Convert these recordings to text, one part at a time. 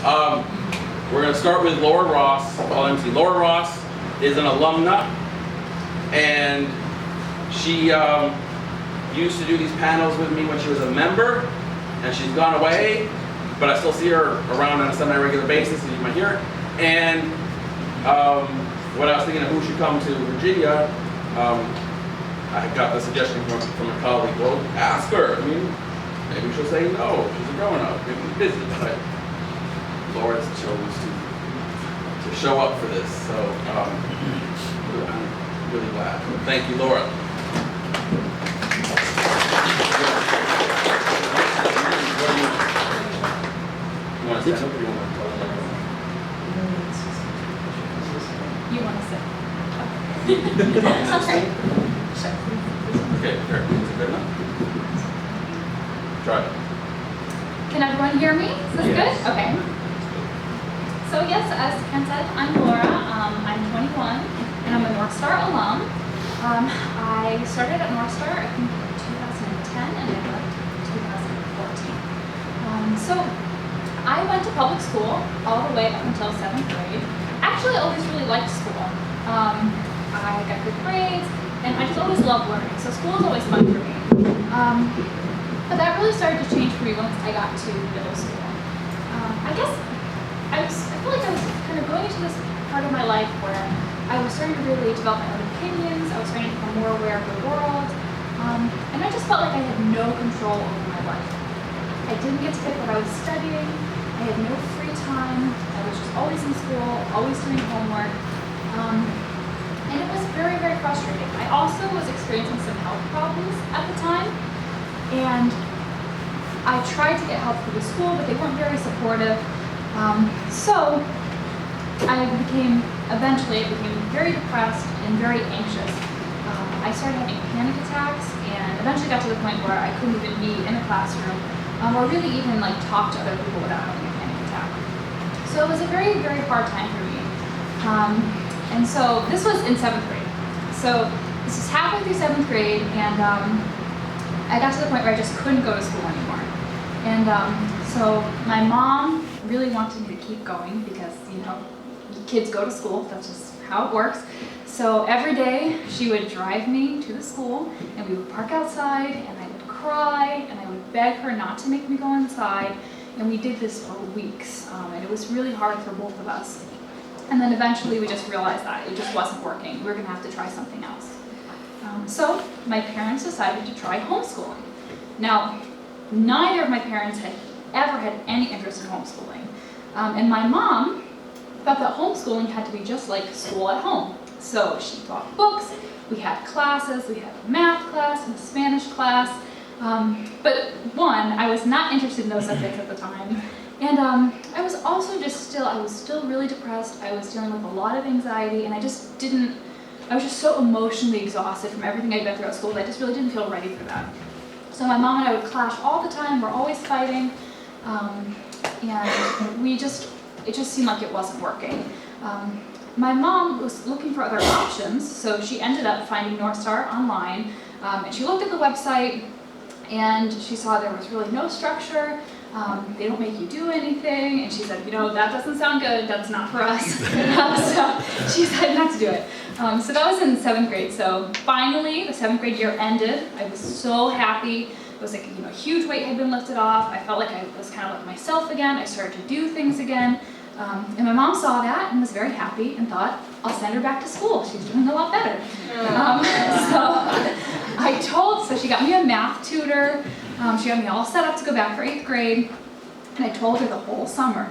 We're going to start with Laura Ross, LMC. Laura Ross is an alumna, and she used to do these panels with me when she was a member, and she's gone away, but I still see her around on a semi-regular basis, and you might hear her. And when I was thinking of who should come to Virginia, I got the suggestion from a colleague, well, ask her. I mean, maybe she'll say no, she's a grown-up, maybe she's busy, but Laura chose to show up for this, so I'm really glad. Thank you, Laura. You want to stand up or do you want to talk? You want to sit? Okay, fair. Is it good enough? Try it. Can everyone hear me? Is this Yes. good? Okay. So yes, as Ken said, I'm Laura. I'm 21, and I'm a Northstar alum. I started at Northstar, I think, in 2010, and I left in 2014. So I went to public school all the way up until 7th grade. Actually, I always really liked school. I got good grades, and I just always loved learning, so school was always fun for me. But that really started to change for me once I got to middle school. I guess I feel like I was kind of going into this part of my life where I was starting to really develop my own opinions, I was starting to become more aware of the world, and I just felt like I had no control over my life. I didn't get to pick what I was studying, I had no free time, I was just always in school, always doing homework, and it was very, very frustrating. I also was experiencing some health problems at the time, and I tried to get help through the school, but they weren't very supportive. So eventually I became very depressed and very anxious. I started having panic attacks and eventually got to the point where I couldn't even be in a classroom or really even like talk to other people without having a panic attack. So it was a very, very hard time for me. And so this was in 7th grade. So this is halfway through 7th grade, and I got to the point where I just couldn't go to school anymore. And so my mom really wanted me to keep going because, you know, kids go to school, that's just how it works. So every day she would drive me to the school, and we would park outside, and I would cry, and I would beg her not to make me go inside. And we did this for weeks, and it was really hard for both of us. And then eventually we just realized that it just wasn't working. We were gonna have to try something else. So my parents decided to try homeschooling. Now, neither of my parents had ever had any interest in homeschooling. And my mom thought that homeschooling had to be just like school at home. So she bought books, we had classes, we had a math class and a Spanish class. But one, I was not interested in those subjects at the time. And I was also I was still really depressed. I was dealing with a lot of anxiety, and I was just so emotionally exhausted from everything I'd been through at school that I just really didn't feel ready for that. So my mom and I would clash all the time, we're always fighting, and it just seemed like it wasn't working. My mom was looking for other options, so she ended up finding Northstar online, and she looked at the website, and she saw there was really no structure. They don't make you do anything, and she said, you know, that doesn't sound good, that's not for us. So she decided not to do it. So that was in 7th grade. So finally, the 7th grade year ended. I was so happy. It was like, you know, a huge weight had been lifted off. I felt like I was kind of like myself again. I started to do things again. And my mom saw that and was very happy and thought, I'll send her back to school. She's doing a lot better. So she got me a math tutor. She got me all set up to go back for 8th grade. And I told her the whole summer,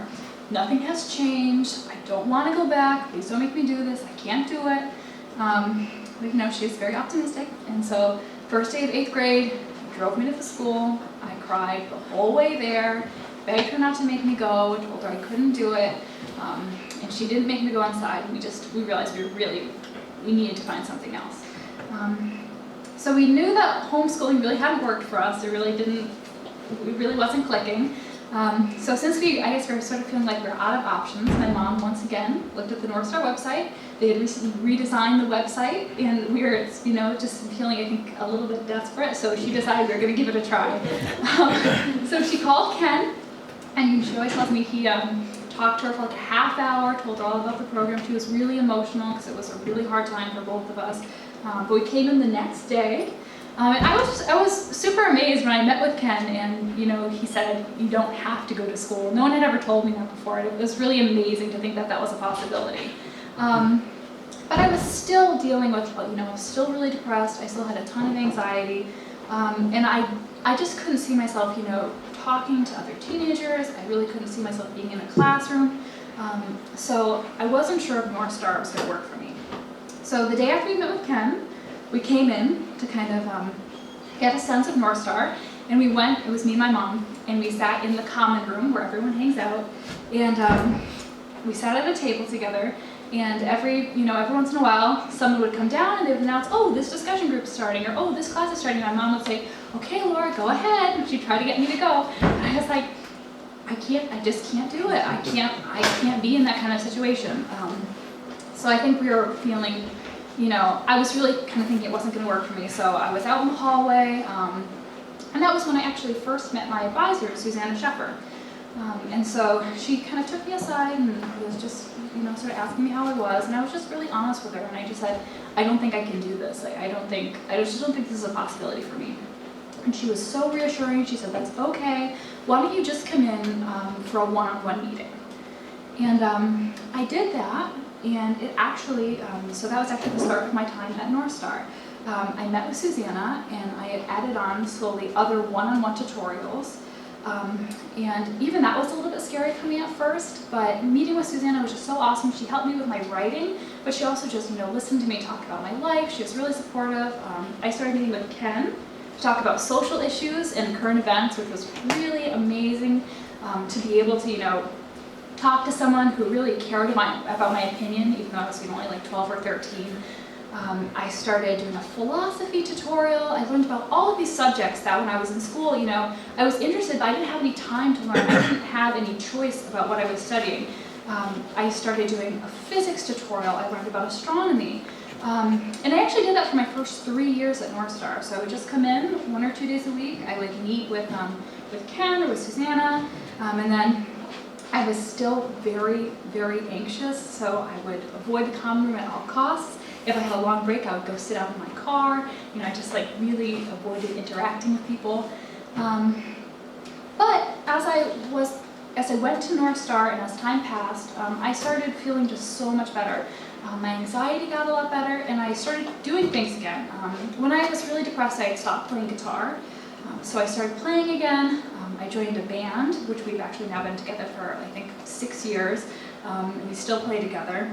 nothing has changed. I don't want to go back. Please don't make me do this. I can't do it. But you know, she was very optimistic. And so first day of 8th grade, drove me to the school. I cried the whole way there. Begged her not to make me go, told her I couldn't do it, and she didn't make me go inside. We realized we needed to find something else. So we knew that homeschooling really hadn't worked for us. It really wasn't clicking. So since we were sort of feeling like we're out of options, my mom once again looked at the Northstar website. They had recently redesigned the website, and we were, just feeling, I think, a little bit desperate. So she decided we were going to give it a try. So she called Ken. And she always tells me he talked to her for like a half hour, told her all about the program. She was really emotional because it was a really hard time for both of us. But we came in the next day. And I was super amazed when I met with Ken, and he said, you don't have to go to school. No one had ever told me that before. It was really amazing to think that that was a possibility. But I was still dealing with, I was still really depressed. I still had a ton of anxiety. And I just couldn't see myself, talking to other teenagers. I really couldn't see myself being in a classroom. So I wasn't sure if Northstar was going to work for me. So the day after we met with Ken, we came in to kind of get a sense of Northstar, and we went, it was me and my mom, and we sat in the common room where everyone hangs out, and we sat at a table together, and every once in a while, someone would come down and they would announce, oh, this discussion group's starting, or oh, this class is starting. My mom would say, okay, Laura, go ahead, and she'd try to get me to go, and I was like, I just can't do it. I can't be in that kind of situation. So I think we were feeling, I was really kind of thinking it wasn't going to work for me. So I was out in the hallway, and that was when I actually first met my advisor, Susanna Sheffer. And so she kind of took me aside and was just, sort of asking me how I was, and I was just really honest with her, and I just said, I don't think I can do this. Like, I just don't think this is a possibility for me. And she was so reassuring. She said, that's okay. Why don't you just come in for a one-on-one meeting? And I did that. And it actually, so that was actually the start of my time at Northstar. I met with Susanna, and I had added on slowly other one-on-one tutorials. And even that was a little bit scary for me at first, but meeting with Susanna was just so awesome. She helped me with my writing, but she also just, listened to me talk about my life. She was really supportive. I started meeting with Ken to talk about social issues and current events, which was really amazing to be able to, talk to someone who really cared about my opinion, even though I was only like 12 or 13. I started doing a philosophy tutorial. I learned about all of these subjects that when I was in school, I was interested, but I didn't have any time to learn. I didn't have any choice about what I was studying. I started doing a physics tutorial. I learned about astronomy. And I actually did that for my first 3 years at Northstar. So I would just come in 1 or 2 days a week. I would meet with Ken or with Susanna, and then I was still very, very anxious, so I would avoid the common room at all costs. If I had a long break, I would go sit out in my car. I just really avoided interacting with people. But as I went to Northstar and as time passed, I started feeling just so much better. My anxiety got a lot better, and I started doing things again. When I was really depressed, I had stopped playing guitar. So I started playing again. I joined a band, which we've actually now been together for, I think, 6 years, and we still play together.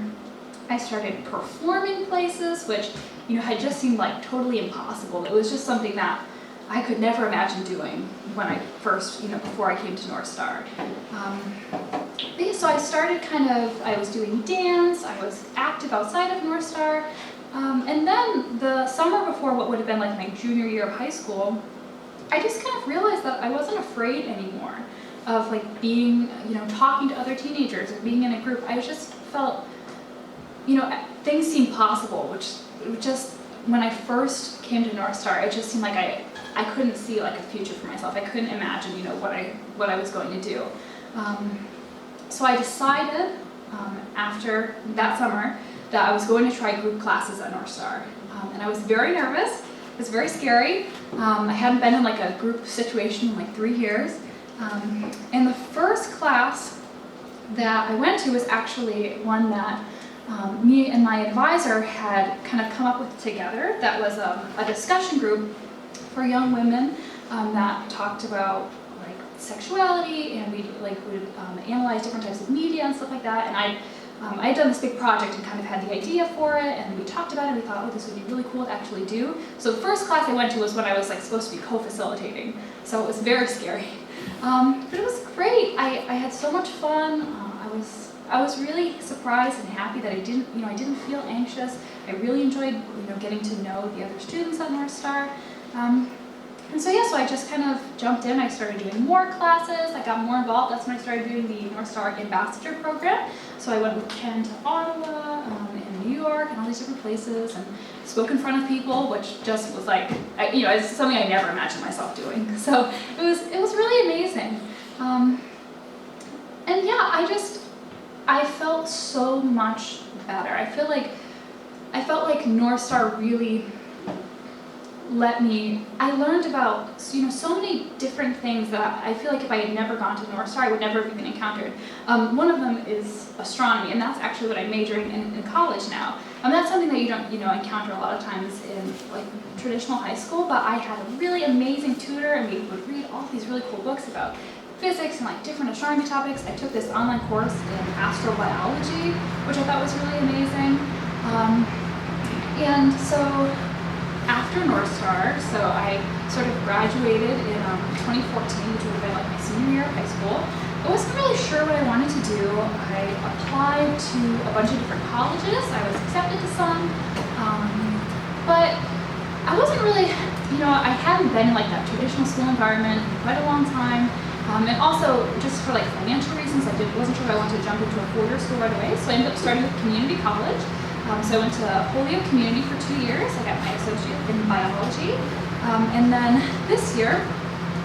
I started performing places, which, had just seemed like totally impossible. It was just something that I could never imagine doing when I first, before I came to Northstar. So I started I was doing dance, I was active outside of Northstar, and then the summer before what would have been like my junior year of high school, I just kind of realized that I wasn't afraid anymore of being, talking to other teenagers or being in a group. I just felt, things seemed possible, which just, when I first came to Northstar, it just seemed like I couldn't see a future for myself. I couldn't imagine, what I was going to do. So I decided after that summer that I was going to try group classes at Northstar. And I was very nervous. It was very scary. I hadn't been in a group situation in 3 years. And the first class that I went to was actually one that me and my advisor had kind of come up with together. That was a discussion group for young women that talked about sexuality, and we would analyze different types of media and stuff like that. And I had done this big project and kind of had the idea for it, and we talked about it, and we thought, oh, this would be really cool to actually do. So the first class I went to was when I was supposed to be co-facilitating, so it was very scary. But it was great. I had so much fun. I was really surprised and happy that I didn't feel anxious. I really enjoyed getting to know the other students at Northstar. And so I just kind of jumped in. I started doing more classes. I got more involved. That's when I started doing the Northstar Ambassador Program. So I went with Ken to Ottawa and New York and all these different places and spoke in front of people, which just was it's something I never imagined myself doing. So it was really amazing. And I felt so much better. I felt like Northstar really I learned about so many different things that I feel like if I had never gone to Northstar, I would never have even encountered. One of them is astronomy, and that's actually what I'm majoring in college now. That's something that you don't encounter a lot of times in like traditional high school, but I had a really amazing tutor, and we would read all these really cool books about physics and like different astronomy topics. I took this online course in astrobiology, which I thought was really amazing. And so after Northstar, so I sort of graduated in 2014, which would have been like my senior year of high school. I wasn't really sure what I wanted to do. I applied to a bunch of different colleges. I was accepted to some, but I wasn't really, I hadn't been in like that traditional school environment in quite a long time. And also, just for like financial reasons, wasn't sure if I wanted to jump into a four-year school right away. So I ended up starting with community college. So I went to Holyoke Community for 2 years. I got my associate in biology. And then this year,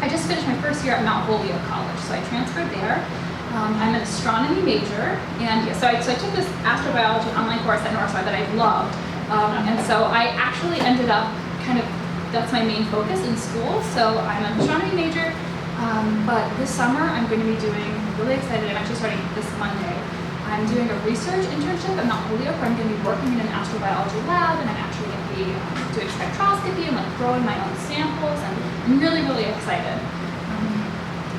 I just finished my first year at Mount Holyoke College. So I transferred there. I'm an astronomy major. And yeah, so I took this astrobiology online course at Northstar that I loved. And so I actually ended up that's my main focus in school. So I'm an astronomy major. But this summer, I'm going to be really excited, I'm actually starting this Monday. I'm doing a research internship at Mount Holyoke where I'm going to be working in an astrobiology lab, and I'm actually going to be doing spectroscopy and like growing my own samples, and I'm really, really excited.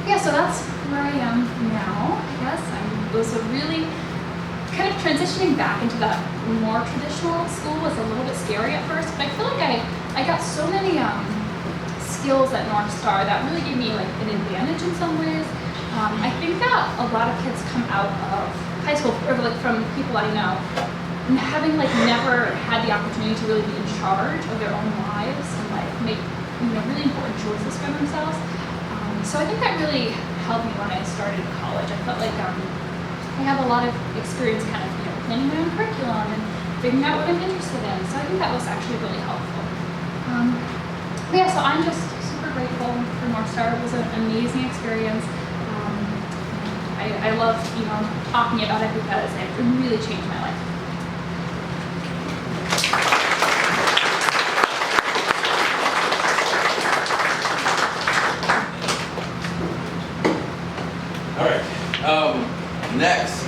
Yeah, so that's where I am now. Yes, it was a really kind of transitioning back into that more traditional school was a little bit scary at first, but I feel like I got so many skills at Northstar that really gave me like an advantage in some ways. I think that a lot of kids come out of high school, or like from people I know, having like never had the opportunity to really be in charge of their own lives and like make really important choices for themselves. So I think that really helped me when I started college. I felt like I have a lot of experience kind of planning my own curriculum and figuring out what I'm interested in. So I think that was actually really helpful. Yeah, so I'm just super grateful for Northstar. It was an amazing experience. I love, talking about it because it really changed my life. All right. Next,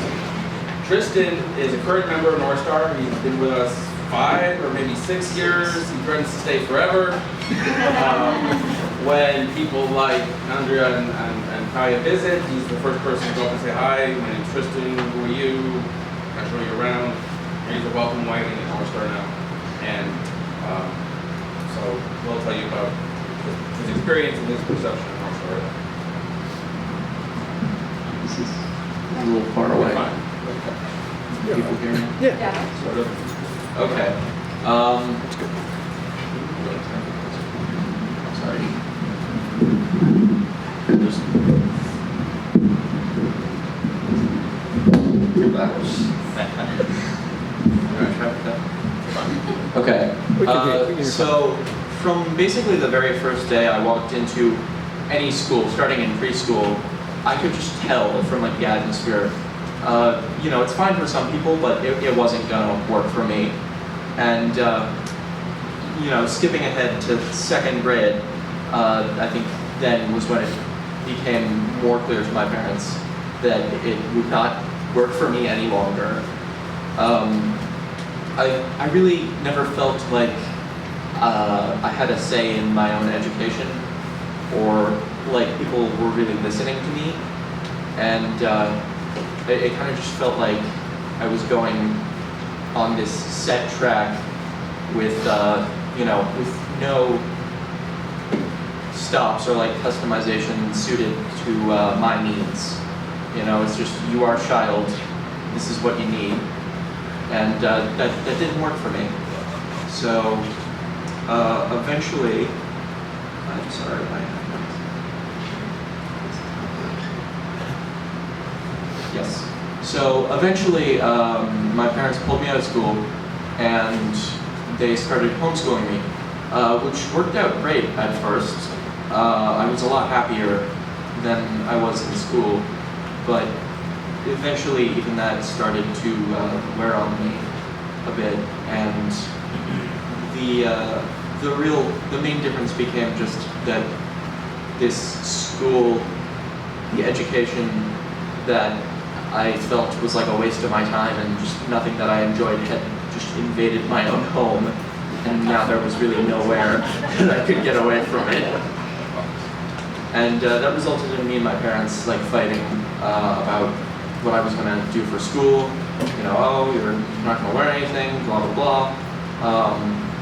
Tristan is a current member of Northstar. He's been with us 5 or maybe 6 years. He threatens to stay forever. When people like Andrea and Kaya visit, he's the first person to go up and say, "Hi, my name's Tristan, who are you? I'll show you around." He's a welcome wagon at Northstar now. And so we'll tell you about his experience and his perception of Northstar. This is a little far away. Fine. People hear me? Yeah. Sort of. Okay. That's good. Sorry. Just go backwards. Alright, try with that. Okay. So from basically the very first day I walked into any school, starting in preschool, I could just tell from like the atmosphere. It's fine for some people, but it wasn't gonna work for me. And skipping ahead to 2nd grade, I think then was when it became more clear to my parents that it would not work for me any longer. I really never felt like I had a say in my own education, or like people were really listening to me, and it kind of just felt like I was going on this set track with with no stops or like customization suited to my needs. It's just, you are a child, this is what you need, and that didn't work for me. So eventually, I'm sorry, yes. So eventually, my parents pulled me out of school, and they started homeschooling me, which worked out great at first. I was a lot happier than I was in school, but eventually even that started to wear on me a bit, and the main difference became just that this school, the education that I felt was like a waste of my time and just nothing that I enjoyed had just invaded my own home, and now there was really nowhere that I could get away from it. And that resulted in me and my parents like fighting about what I was going to do for school. You know, oh, you're not going to learn anything, blah blah blah.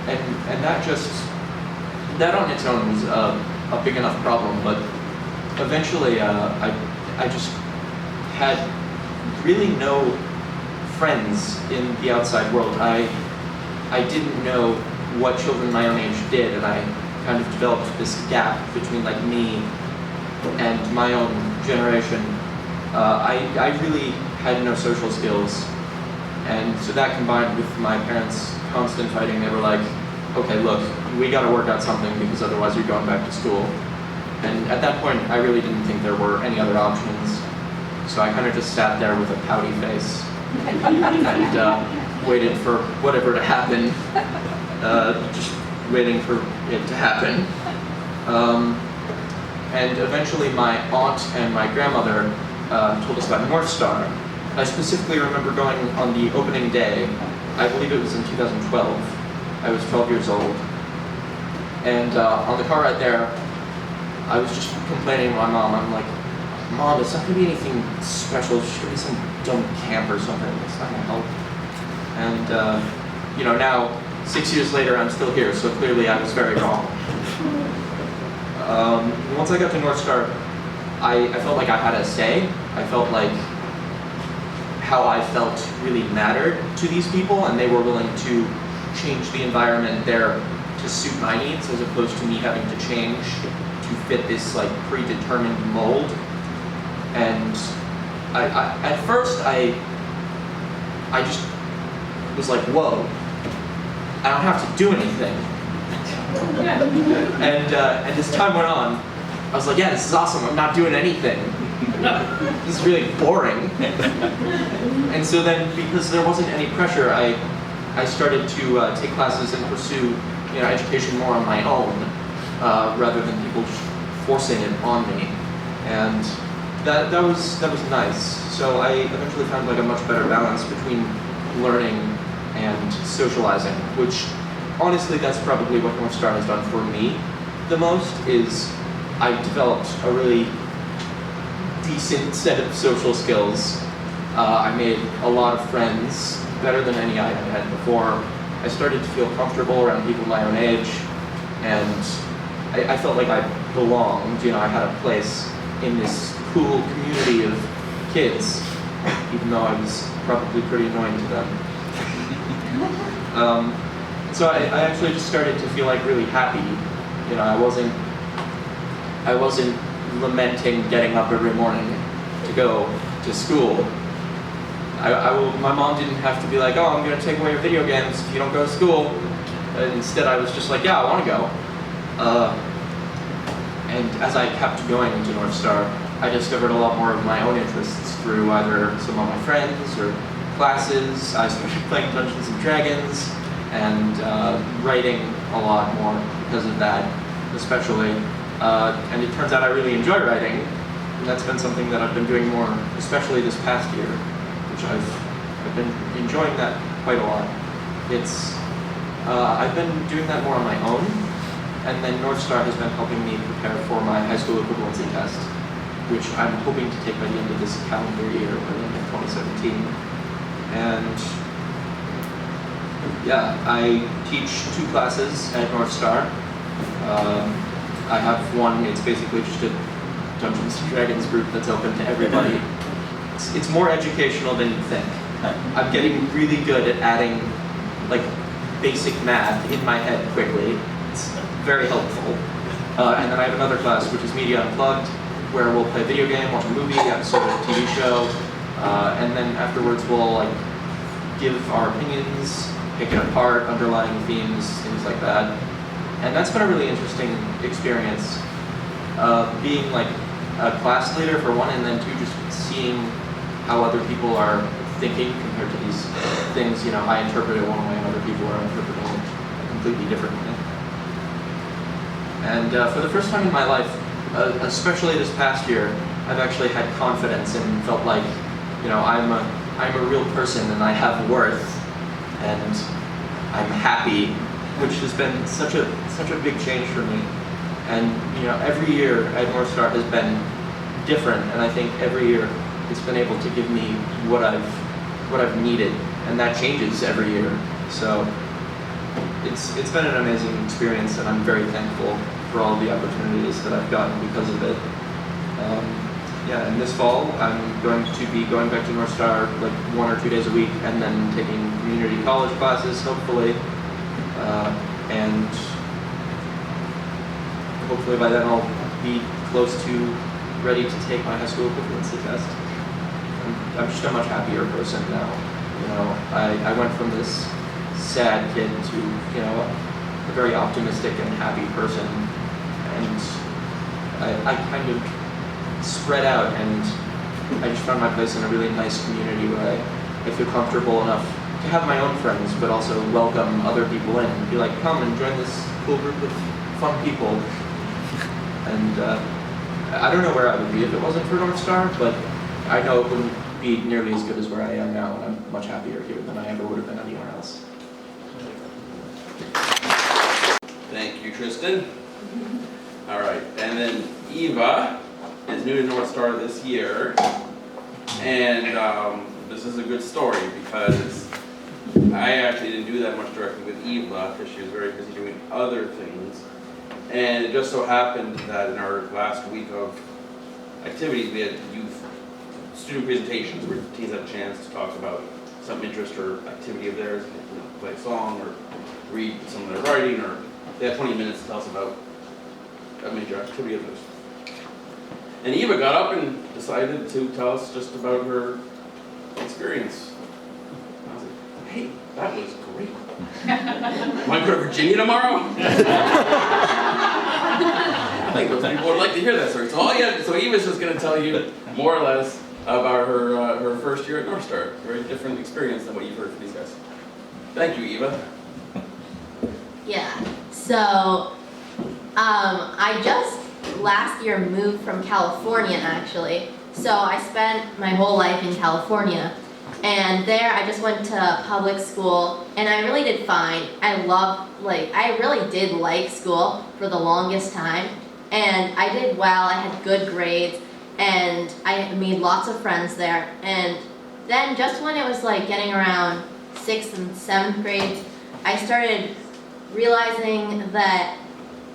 And that on its own was a big enough problem. But eventually, I just had really no friends in the outside world. I didn't know what children my own age did, and I kind of developed this gap between like me and my own generation. I really had no social skills, and so that combined with my parents' constant fighting, they were like, okay, look, we gotta work out something because otherwise you're going back to school. And at that point, I really didn't think there were any other options, so I kind of just sat there with a pouty face and waited for whatever to happen, just waiting for it to happen. And eventually my aunt and my grandmother told us about Northstar. I specifically remember going on the opening day. I believe it was in 2012. I was 12 years old. And on the car ride there, I was just complaining to my mom. I'm like, Mom, it's not going to be anything special. It's just going to be some dumb camp or something. It's not going to help. And, you know, now, 6 years later, I'm still here, so clearly I was very wrong. Once I got to Northstar, I felt like I had a say. I felt like how I felt really mattered to these people, and they were willing to change the environment there to suit my needs, as opposed to me having to change to fit this like predetermined mold. And at first I just was like, whoa, I don't have to do anything. And as time went on, I was like, yeah, this is awesome, I'm not doing anything. This is really boring. And so then, because there wasn't any pressure, I started to take classes and pursue, you know, education more on my own, rather than people just forcing it on me. And that was nice. So I eventually found like a much better balance between learning and socializing, which honestly that's probably what Northstar has done for me the most. Is I developed a really decent set of social skills. I made a lot of friends, better than any I had had before. I started to feel comfortable around people my own age, and I felt like I belonged. You know, I had a place in this cool community of kids, even though I was probably pretty annoying to them. So I actually just started to feel like really happy. You know, I wasn't lamenting getting up every morning to go to school. My mom didn't have to be like, oh, I'm going to take away your video games if you don't go to school. Instead, I was just like, yeah, I want to go. And as I kept going into Northstar, I discovered a lot more of my own interests through either some of my friends or classes. I started playing Dungeons and Dragons and writing a lot more because of that, especially. And it turns out I really enjoy writing, and that's been something that I've been doing more, especially this past year, which I've been enjoying that quite a lot. I've been doing that more on my own, and then Northstar has been helping me prepare for my high school equivalency test, which I'm hoping to take by the end of this calendar year, by the end of 2017. And yeah, I teach 2 classes at Northstar. I have one, it's basically just a Dungeons and Dragons group that's open to everybody. It's more educational than you think. I'm getting really good at adding like basic math in my head quickly. It's very helpful. And then I have another class, which is Media Unplugged, where we'll play a video game, watch a movie, episode of a TV show, and then afterwards we'll like give our opinions, pick it apart, underlying themes, things like that. And that's been a really interesting experience, being like a class leader for one, and then 2, just seeing how other people are thinking compared to these things. You know, I interpret it one way and other people are interpreting it completely differently. And for the first time in my life, especially this past year, I've actually had confidence and felt like, you know, I'm a real person and I have worth and I'm happy, which has been such a big change for me. And you know, every year at Northstar has been different, and I think every year it's been able to give me what I've needed, and that changes every year. So it's been an amazing experience, and I'm very thankful for all the opportunities that I've gotten because of it. Yeah, and this fall I'm going to be going back to Northstar like 1 or 2 days a week, and then taking community college classes, hopefully, and hopefully by then I'll be close to ready to take my high school equivalency test. I'm just a much happier person now. You know, I went from this sad kid to, you know, a very optimistic and happy person, and I kind of spread out, and I just found my place in a really nice community where I feel comfortable enough to have my own friends, but also welcome other people in and be like, come and join this cool group of fun people. And I don't know where I would be if it wasn't for Northstar, but I know it wouldn't be nearly as good as where I am now, and I'm much happier here than I ever would have been anywhere else. Thank you, Tristan. All right, and then Eva is new to Northstar this year, and this is a good story because I actually didn't do that much directly with Eva because she was very busy doing other things. And it just so happened that in our last week of activities, we had youth student presentations where teens had a chance to talk about some interest or activity of theirs, you know, play a song or read some of their writing, or they had 20 minutes to tell us about a major activity of theirs. And Eva got up and decided to tell us just about her experience. I was like, hey, that was great. Want to go to Virginia tomorrow? I think those people would like to hear that story. So Eva's just going to tell you more or less about her first year at Northstar. Very different experience than what you've heard from these guys. Thank you, Eva. Yeah. So I just last year moved from California actually. So I spent my whole life in California. And there I just went to public school and I really did fine. I really did like school for the longest time. And I did well, I had good grades, and I made lots of friends there. And then just when it was like getting around 6th and 7th grade, I started realizing that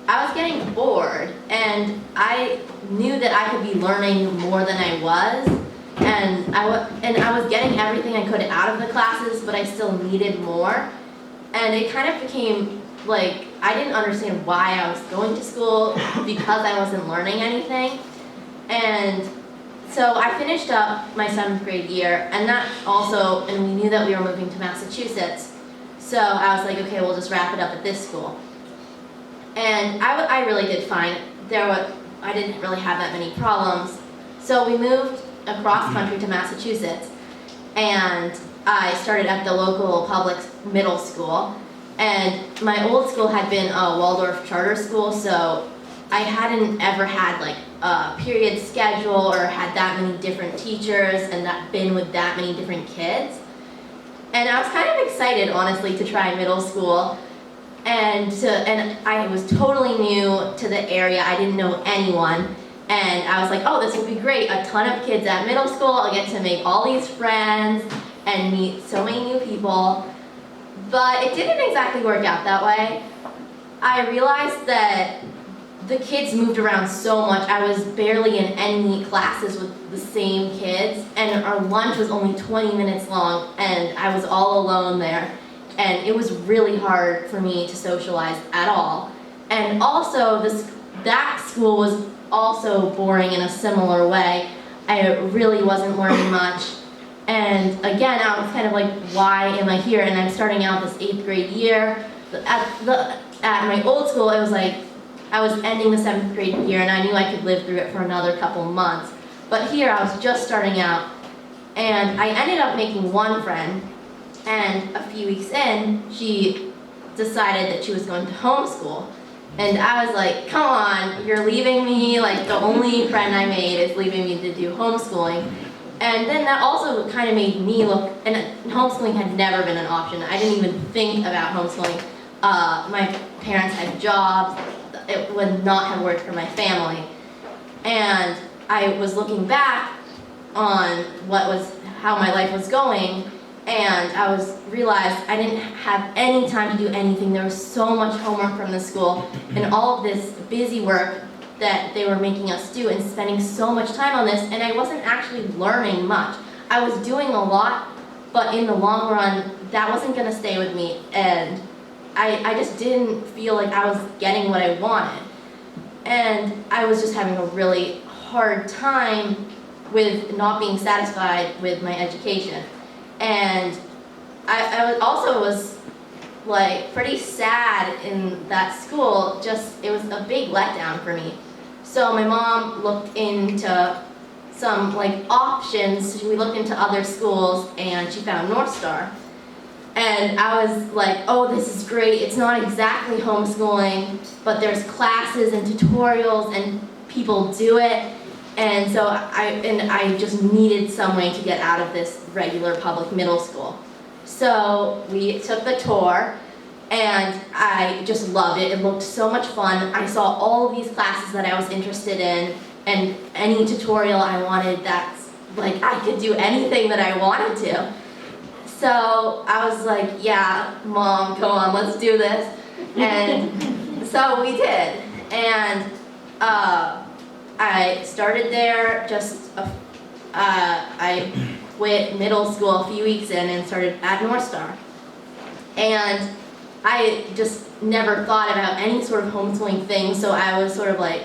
I was getting bored, and I knew that I could be learning more than I was. And I was getting everything I could out of the classes, but I still needed more. And it kind of became like I didn't understand why I was going to school because I wasn't learning anything. And so I finished up my 7th grade year, and we knew that we were moving to Massachusetts. So I was like, okay, we'll just wrap it up at this school. And I really did fine. I didn't really have that many problems. So we moved across country to Massachusetts, and I started at the local public middle school. And my old school had been a Waldorf charter school, so I hadn't ever had like a period schedule or had that many different teachers and been with that many different kids. And I was kind of excited, honestly, to try middle school. And I was totally new to the area. I didn't know anyone. And I was like, oh, this will be great. A ton of kids at middle school. I'll get to make all these friends and meet so many new people. But it didn't exactly work out that way. I realized that the kids moved around so much. I was barely in any classes with the same kids, and our lunch was only 20 minutes long, and I was all alone there. And it was really hard for me to socialize at all. And also, that school was also boring in a similar way. I really wasn't learning much. And again, I was kind of like, why am I here? And I'm starting out this 8th grade year. At my old school, it was like, I was ending the 7th grade year, and I knew I could live through it for another couple months. But here, I was just starting out, And I ended up making one friend, and a few weeks in, she decided that she was going to homeschool. And I was like, come on, you're leaving me, like the only friend I made is leaving me to do homeschooling. And then that also kind of made me look, and homeschooling had never been an option. I didn't even think about homeschooling. My parents had jobs, it would not have worked for my family. And I was looking back on how my life was going, and I realized I didn't have any time to do anything. There was so much homework from the school and all of this busy work that they were making us do and spending so much time on this, and I wasn't actually learning much. I was doing a lot, but in the long run, that wasn't gonna stay with me, and I just didn't feel like I was getting what I wanted. And I was just having a really hard time with not being satisfied with my education. And I also was like pretty sad in that school, it was a big letdown for me. So my mom looked into some like options, we looked into other schools and she found Northstar. And I was like, oh, this is great, it's not exactly homeschooling, but there's classes and tutorials and people do it. And so I just needed some way to get out of this regular public middle school. So we took the tour, and I just loved it. It looked so much fun. I saw all of these classes that I was interested in, and any tutorial I wanted, that's like I could do anything that I wanted to. So I was like, yeah, Mom, come on, let's do this. And so we did. And I started there I quit middle school a few weeks in and started at Northstar. And I just never thought about any sort of homeschooling thing, so I was sort of like,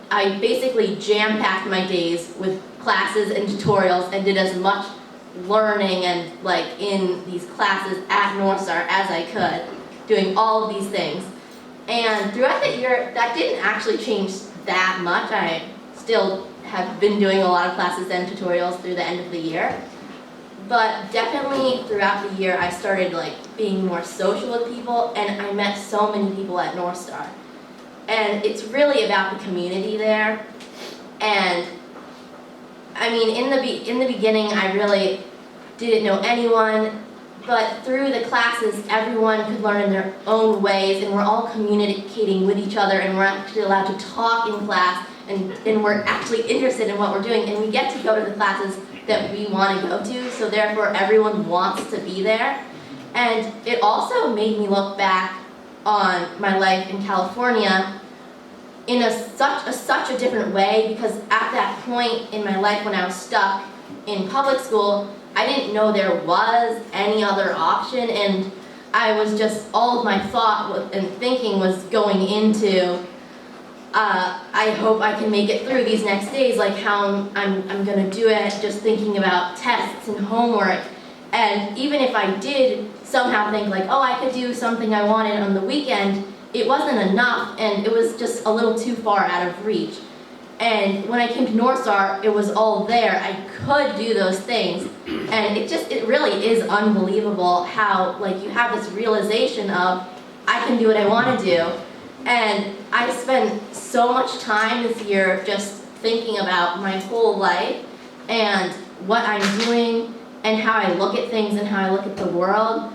I basically jam-packed my days with classes and tutorials and did as much learning and like in these classes at Northstar as I could, doing all of these things. And throughout the year, that didn't actually change that much. I still have been doing a lot of classes and tutorials through the end of the year. But definitely throughout the year, I started like being more social with people, and I met so many people at Northstar. And it's really about the community there. And I mean, in the beginning, I really didn't know anyone, but through the classes, everyone could learn in their own ways, and we're all communicating with each other, and we're actually allowed to talk in class, and we're actually interested in what we're doing, and we get to go to the classes that we want to go to, so therefore everyone wants to be there. And it also made me look back on my life in California in such a different way, because at that point in my life when I was stuck in public school, I didn't know there was any other option, and I was just, all of my thought and thinking was going into, I hope I can make it through these next days, like how I'm gonna do it, just thinking about tests and homework. And even if I did somehow think like, oh, I could do something I wanted on the weekend, it wasn't enough, and it was just a little too far out of reach. And when I came to Northstar, it was all there. I could do those things. And it really is unbelievable how like you have this realization of, I can do what I want to do. And I spent so much time this year just thinking about my whole life and what I'm doing and how I look at things and how I look at the world.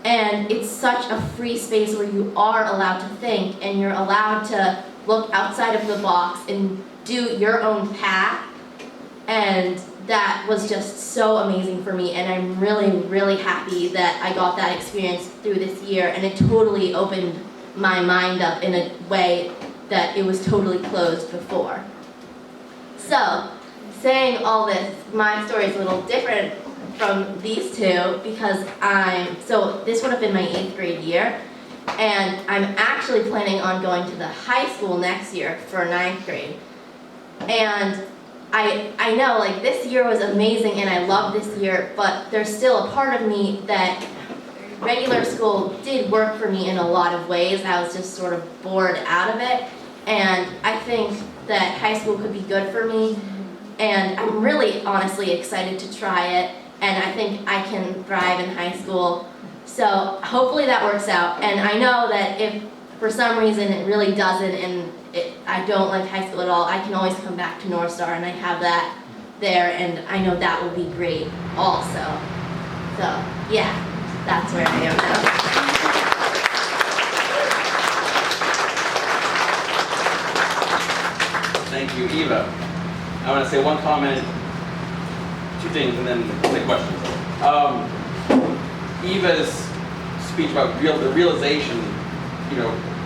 And it's such a free space where you are allowed to think and you're allowed to look outside of the box and do your own path. And that was just so amazing for me, and I'm really, really happy that I got that experience through this year, and it totally opened my mind up in a way that it was totally closed before. So, saying all this, my story is a little different from these two because so this would have been my 8th grade year, and I'm actually planning on going to the high school next year for 9th grade. And I know like this year was amazing and I love this year, but there's still a part of me that regular school did work for me in a lot of ways. I was just sort of bored out of it, and I think that high school could be good for me. and I'm really honestly excited to try it, and I think I can thrive in high school. So hopefully that works out, and I know that if for some reason it really doesn't and I don't like high school at all, I can always come back to Northstar, and I have that there, and I know that will be great also. So yeah, that's where I am now. Thank you, Eva. I want to say one comment, two things, and then take questions. Eva's speech about the realization,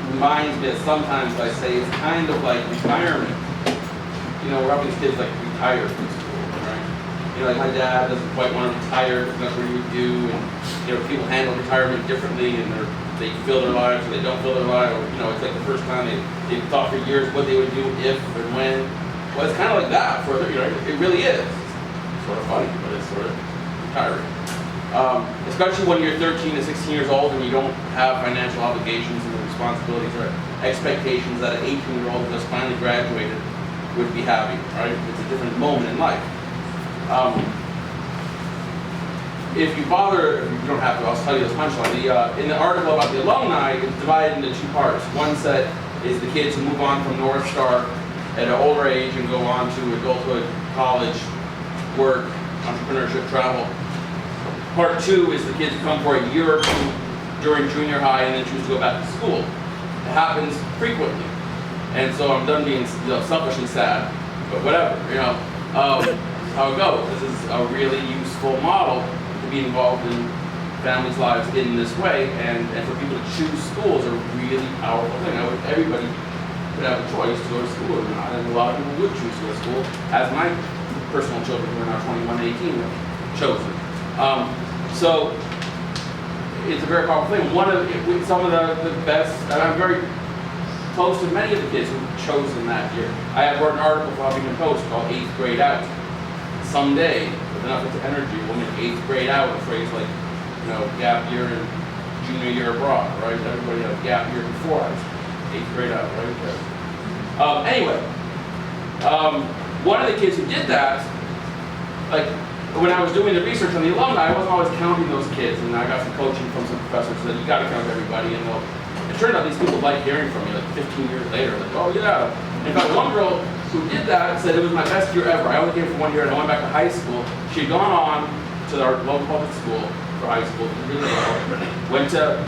reminds me that sometimes I say it's kind of like retirement. We're having these kids like retire from school, right? Like my dad doesn't quite want to retire because that's what he would do, and people handle retirement differently, and they fill their lives or they don't fill their lives. Or, it's like the first time they thought for years what they would do if and when. Well, it's kind of like that for it really is. It's sort of funny, but it's sort of retiring. Especially when you're 13 to 16 years old and you don't have financial obligations and responsibilities or expectations that an 18-year-old who just finally graduated would be having, right? It's a different moment in life. If you don't have to, I'll tell you the punchline. In the article about the alumni, it's divided into two parts. One set is the kids who move on from Northstar at an older age and go on to adulthood, college, work, entrepreneurship, travel. Part two is the kids who come for a year or two during junior high and then choose to go back to school. It happens frequently. And so I'm done being selfishly sad, but whatever, how it goes. This is a really useful model to be involved in families' lives in this way, and for people to choose school is a really powerful thing. I wish everybody could have a choice to go to school or not, and a lot of people would choose to go to school, as my personal children who are now 21 and 18 have chosen. So it's a very powerful thing. Some of the best, and I'm very close to many of the kids who've chosen that year. I have wrote an article for Huffington Post called 8th Grade Out. Someday, with enough energy, we'll make 8th grade out a phrase like, gap year and junior year abroad, right? Everybody had a gap year before us. 8th grade out, right? Anyway, one of the kids who did that, when I was doing the research on the alumni, I wasn't always counting those kids, and I got some coaching from some professors who said, you gotta count everybody, and it turned out these people like hearing from me, 15 years later, oh yeah. In fact, one girl who did that said it was my best year ever. I only came for 1 year and I went back to high school. She had gone on to our local public school for high school, really well. Went to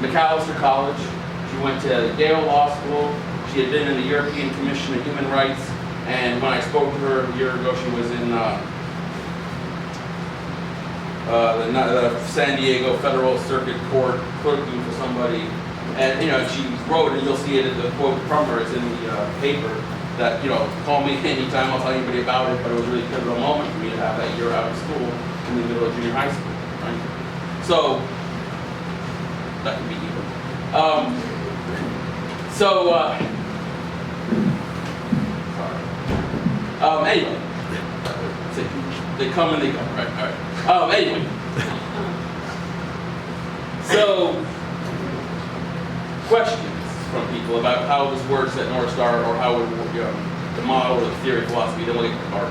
McAllister College. She went to Yale Law School. She had been in the European Commission on Human Rights, and when I spoke to her a year ago, she was in the San Diego Federal Circuit Court clerking for somebody. And she wrote, and you'll see it in the quote from her, it's in the paper, that call me anytime, I'll tell anybody about it, but it was a really pivotal moment for me to have that year out of school in the middle of junior high school, right? So that could be evil. Sorry. Anyway, they come and they go, right? All right. Anyway, so. Questions from people about how this works at Northstar, or how it would work, the model or the theory, philosophy, then we'll get to the art.